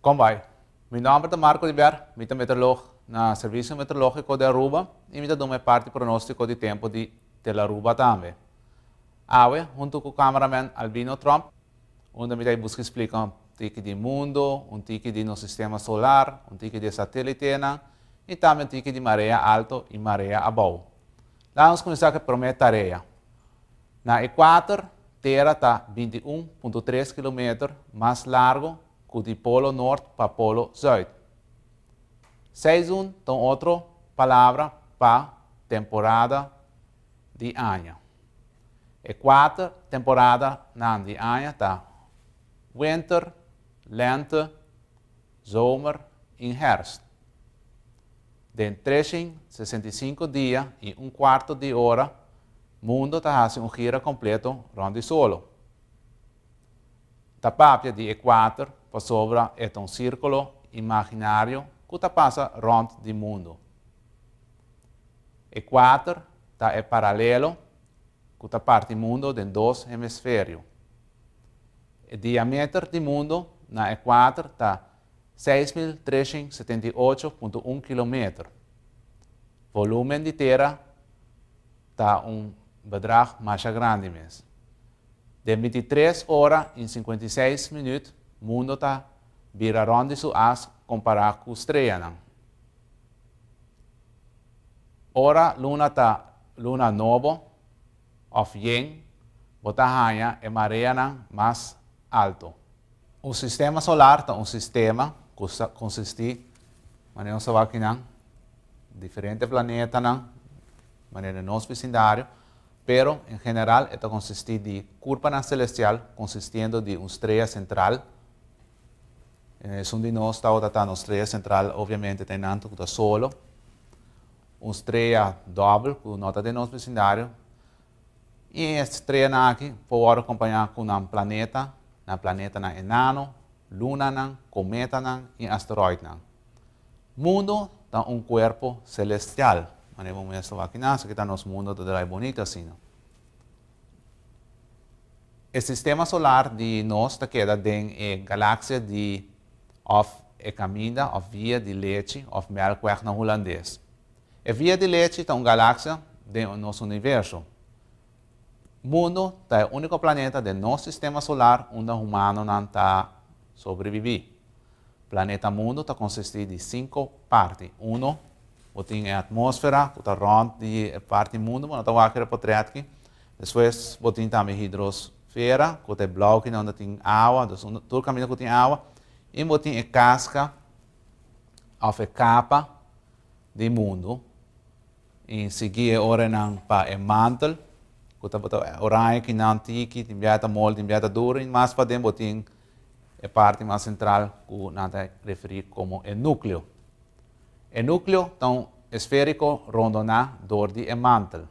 Como vai? Meu nome é Marco Oliveira, sou meteorologo no Serviço Meteorológico de Aruba e eu dou parte pronóstico de tempo de Aruba também. Hoje, junto com o cameraman Albino Trump, onde eu busco explicar um tique de mundo, um tique de nosso sistema solar, um tique de satélite e também um tique de maré alta e maré abaixo. Vamos começar com a primeira tarefa. Na Equador, Terra está 21,3 km mais largo que de polo norte para polo sul. Seizoen é outra palavra para temporada de ano. Equador, temporada de ano está winter, lente, zomer e herfst. Den 365 dias e um quarto de hora, o mundo está fazendo um giro completo rond o solo. A papia de Equador por sobre é um círculo imaginário que passa rond o mundo. Equador é paralelo que parte do mundo em dois hemisférios. O diâmetro do mundo na Equador está 6.378,1 km. O volume de terra está bedrag mais grande mesmo. De 23 horas e 56 minutos, o mundo está vira rond sua as comparado com a estrela. Ora, luna nova, ou yen, bota raia e maré mais alto. O sistema solar é um sistema que consiste em diferentes planetas, no nosso vecindário, pero em geral esto consiste de curva celestial consistindo de uma estrela central. De nós está uma estrela central, obviamente, tem tanto que solo, uma estrela doble, que nota de nosso vecindário, e esta estrela aqui pode acompanhar com um planeta enano, luna, cometa e asteroide. O mundo é um corpo celestial. Vamos ver aqui, que está nosso mundo é bonito assim. O sistema solar de nós queda dentro da galáxia de Camina, ou Via de Leite, ou Melkweg na holandês. A Via de Leite é uma galáxia do nosso universo. O mundo é o único planeta do nosso sistema solar onde o humano não está sobrevivendo. O planeta mundo consiste de 5 partes. Tem a atmosfera, que está rond de parte do mundo, mas não está aqui. Depois, tem também a hidrosfera, que é bloco, onde tem água, todo o caminho que tem água. E tem a casca, ou a capa do mundo. Em seguida, para o mantel, que é orange, que não tem, que tem molde, tem duro. E mais para dentro, tem a parte mais central, que não é referido como o núcleo. O núcleo é esférico rondonado dor de mantel.